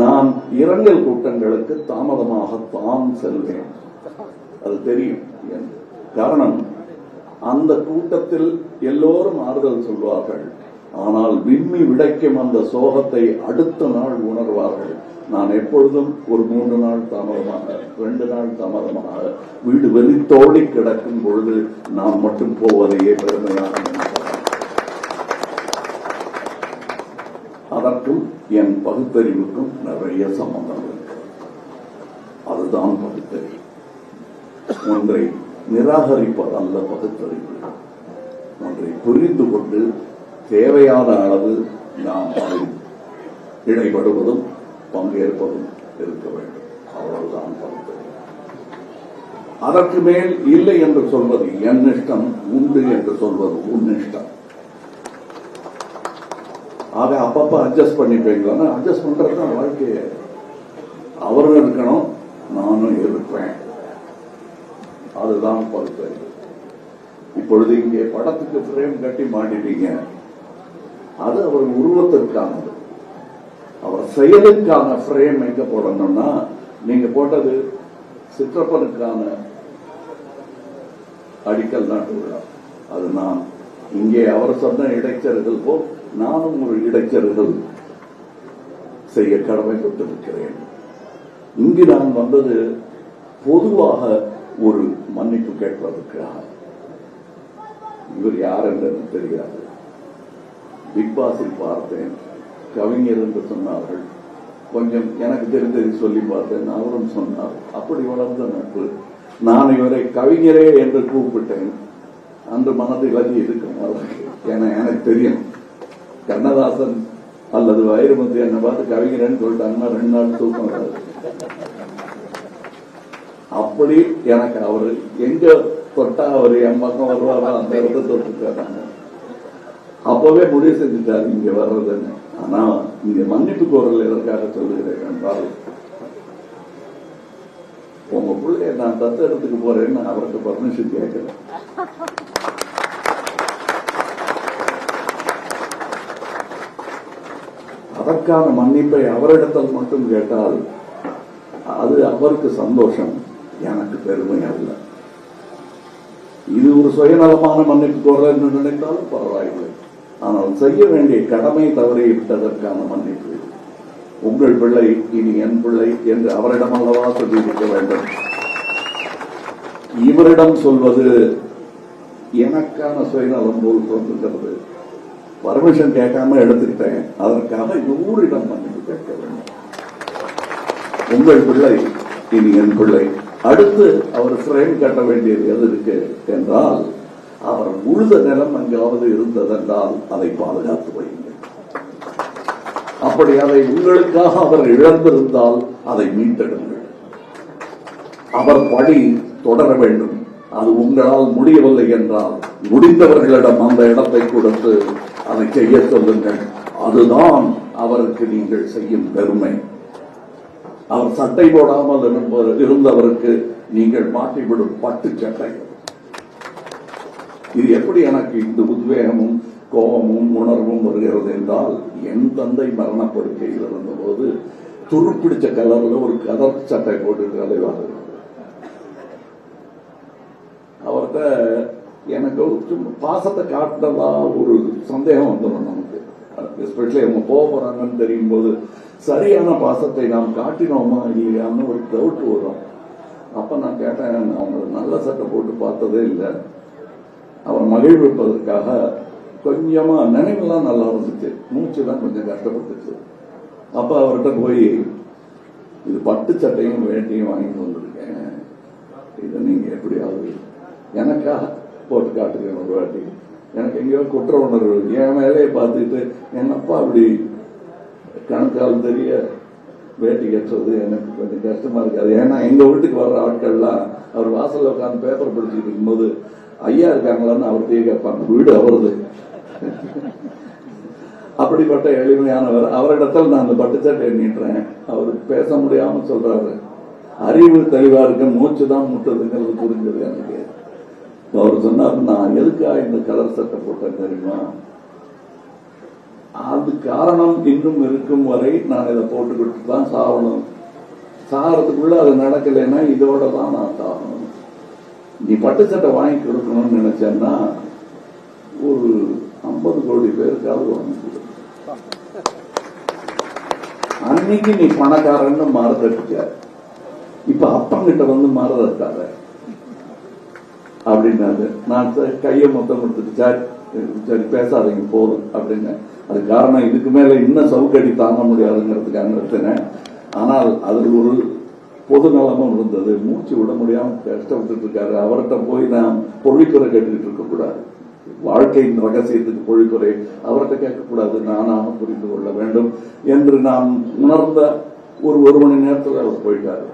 நான் இரங்கல் கூட்டங்களுக்கு தாமதமாகத்தான் செல்வேன். அது தெரியும். காரணம், அந்த கூட்டத்தில் எல்லோரும் ஆறுதல் சொல்வார்கள். ஆனால் விம்மி விடைக்கும் அந்த சோகத்தை அடுத்த நாள் உணர்வார்கள். நான் எப்பொழுதும் ஒரு 3 நாள் தாமதமாக, 2 நாள் தாமதமாக வீடு வெளித்தோடி கிடக்கும் பொழுது நான் மட்டும் போவதையே பெருமையாக நினைக்கிறேன். அதற்கும் என் பகுத்தறிவுக்கும் நிறைய சம்பந்தம் இருக்கு. அதுதான் பகுத்தறிவு. ஒன்றை நிராகரிப்பதல்ல பகுத்தறிவு. ஒன்றை புரிந்து கொண்டு தேவையான அளவு நாம் அதில் இடைபடுவதும் பங்கேற்பதும் இருக்க வேண்டும். அவ்வளவுதான் பகுத்தறிவு. அதற்கு மேல் இல்லை என்று சொல்வது என் இஷ்டம், உண்டு என்று சொல்வது உன் இஷ்டம். ஆக அப்பப்ப அட்ஜஸ்ட் பண்ணிப்பீங்களா? அட்ஜஸ்ட் பண்றதுதான் வாழ்க்கைய. அவரும் இருக்கணும், நானும் இருப்பேன். அதுதான் பகுத்தறிவு. இப்பொழுது இங்கே படத்துக்கு பிரேம் கட்டி மாட்டிட்டீங்க. அது அவர் உருவத்திற்கானது. அவர் செயலுக்கான பிரேம் எங்க போடணும்னா, நீங்க போட்டது சிற்றப்பனுக்கான அடிக்கல் நாட்டு விழா. அது நான் இங்கே அவர் சொன்ன இடைச்சர்கள் போல் நானும் ஒரு இடைச்சர்கள் செய்ய கடமைப்பட்டிருக்கிறேன். இங்கு நான் வந்தது பொதுவாக ஒரு மன்னிப்பு கேட்பதற்காக. இவர் யார் என்று தெரியாது. பிக் பாஸில் பார்த்தேன், கவிஞர் என்று சொன்னார்கள். கொஞ்சம் எனக்கு தெரிந்ததை சொல்லி பார்த்தேன், அவரும் சொன்னார். அப்படி வளர்ந்த நட்பு. நான் இவரை கவிஞரே என்று கூப்பிட்டேன். அன்று மனதில் அது இருக்கும். ஏன்னா எனக்கு தெரியும், கண்ணதாசன் அல்லது வைரமுத்து என்னை பார்த்து கவிஞரன்னு சொல்லிட்டாங்கன்னா 2 நாள் தூக்கம் வராது. அப்படி எனக்கு அவரு எங்க தொட்டா அவர் என் பக்கம் வருவாரோ அந்த இடத்த தொட்டுட்டாங்க. அப்பவே முடிவு செஞ்சுட்டாரு இங்க வர்றதுன்னு. ஆனா இங்க மன்னிப்பு கோரல் எதற்காக சொல்லுகிறேன் என்றால், உங்க பிள்ளைய நான் தத்தெடுத்துக்கு போறேன்னு அவருக்கு பர்மிஷன் கேட்கல. அதற்கான மன்னிப்பை அவரிடத்தில் மட்டும் கேட்டால் அது அவருக்கு சந்தோஷம், எனக்கு பெருமை அல்ல. இது ஒரு சுயநலமான மன்னிப்பு கோரல் என்று நினைத்தாலும் பரவாயில்லை. ஆனால் செய்ய வேண்டிய கடமை தவறிவிட்டதற்கான மன்னிப்பு. உங்கள் பிள்ளை இனி என் பிள்ளை என்று அவரிடம் அல்லவா சொல்லியிருக்க வேண்டும். இவரிடம் சொல்வது எனக்கான சுயநலம் போல் தோன்றுகிறது. பர்மிஷன் கேட்காம எடுத்துக்கிட்டேன், அதற்காக 100 மன்னிப்பு கேட்க வேண்டும். உங்கள் பிள்ளை இனி என் பிள்ளை. அடுத்து அவர் ஃப்ரேம் கட்ட வேண்டியது எது இருக்கு என்றால், அவர் உழுத நிலம் எங்காவது இருந்ததென்றால் அதை பாதுகாத்து வையுங்கள். அப்படி அதை உங்களுக்காக அவர் இழந்திருந்தால் அதை மீட்டெடுங்கள். அவர் பணி தொடர வேண்டும். அது உங்களால் முடியவில்லை என்றால் முடிந்தவர்களிடம் அந்த இடத்தை கொடுத்து அதை செய்ய சொல்லுங்கள். அதுதான் அவருக்கு நீங்கள் செய்யும் பெருமை. அவர் சட்டை போடாமல் இருந்தவருக்கு நீங்கள் மாட்டிவிடும் பட்டு சட்டை. இது எப்படி எனக்கு இந்த உத்வேகமும் கோபமும் உணர்வும் வருகிறது என்றால், என் தந்தை மரணப்படுக்கையில் இருந்தபோது துருப்பிடிச்ச கலர்ல ஒரு கதர் சட்டை போட்டு தலைவாரு. அவர்கிட்ட எனக்கு பாசத்தை காட்டுறதா ஒரு சந்தேகம் வந்துடும் நமக்கு. எஸ்பெஷலி அவங்க போக போறாங்கன்னு தெரியும் போது சரியான பாசத்தை நாம் காட்டினோமா இல்லையான்னு ஒரு டவுட் வரும். அப்ப நான் கேட்டேன், அவங்க நல்ல சட்டை போட்டு பார்த்ததே இல்லை. அவர் மகிழ்விப்பதற்காக கொஞ்சமா நினைவுலாம் நல்லா இருந்துச்சு, மூச்சு தான் கொஞ்சம் கஷ்டப்பட்டுச்சு. அப்ப அவர்கிட்ட போய், இது பட்டு சட்டையும் வேட்டியும் வாங்கிட்டு வந்திருக்கேன், இதை நீங்க எப்படியாவது எனக்காக போட்டு காட்டுங்க ஒரு வாட்டி. எனக்கு எங்கேயோ குற்ற உணர்வு, என் வேலையை பார்த்துட்டு என் அப்பா அப்படி கணக்கால் தெரிய வேட்டி கட்டுறது எனக்கு கொஞ்சம் கஷ்டமா இருக்காது. ஏன்னா எங்க வீட்டுக்கு வர்ற ஆட்கள்லாம் அவர் வாசல்ல உட்காந்து பேப்பர் படிச்சுட்டு இருக்கும்போது ஐயா இருக்காங்களான்னு அவர்கிட்டயே கேட்பாங்க, வீடு அவரது. அப்படிப்பட்ட எளிமையானவர். அவரிடத்தில் நான் அந்த பட்டுச்சட்டை நீட்டுறேன். அவருக்கு பேச முடியாம சொல்றாரு, அறிவு தெளிவா இருக்க, மூச்சு தான் முட்டதுங்கிறது புரிஞ்சது எனக்கு. அவர் சொன்னார், நான் எதுக்காக இந்த கலர் சட்டை போட்டேன் தெரியுமா, அது காரணம் இன்னும் இருக்கும் வரை நான் இதை போட்டுக்கிட்டு தான் சாகணும். சாகிறதுக்குள்ள அது நடக்கலைன்னா இதோட தான் நான் சாகணும். நீ பட்டு சட்டை வாங்கி கொடுக்கணும்னு நினைச்சேன்னா ஒரு 50 கோடி பேருக்காவது வாங்கி கொடு. அன்னைக்கு நீ பணக்காரன்னு மாறுதட்ட. இப்ப அப்பங்கிட்ட வந்து மாறுதட்டாத அப்படின்னாரு. நான் கையை மொத்தம் கொடுத்துட்டு சரி பேசாதீங்க போதும் அப்படின்னு. அது காரணம் இதுக்கு மேல இன்னும் சவுக்கடி தாங்க முடியாதுங்கிறதுக்காக நிறுத்தினேன். ஆனால் அதில் ஒரு பொது நலமும் இருந்தது. மூச்சு விட முடியாம கஷ்டப்பட்டு இருக்காரு. அவர்கிட்ட போய் நான் பொழிப்புரை கேட்டுக்கிட்டு இருக்க கூடாது. வாழ்க்கையின் ரகசியத்துக்கு பொழிப்புரை அவர்கிட்ட கேட்கக்கூடாது. நானாக புரிந்து கொள்ள வேண்டும் என்று நான் உணர்ந்த ஒரு மணி நேரத்தில் அவர் போயிட்டாரு.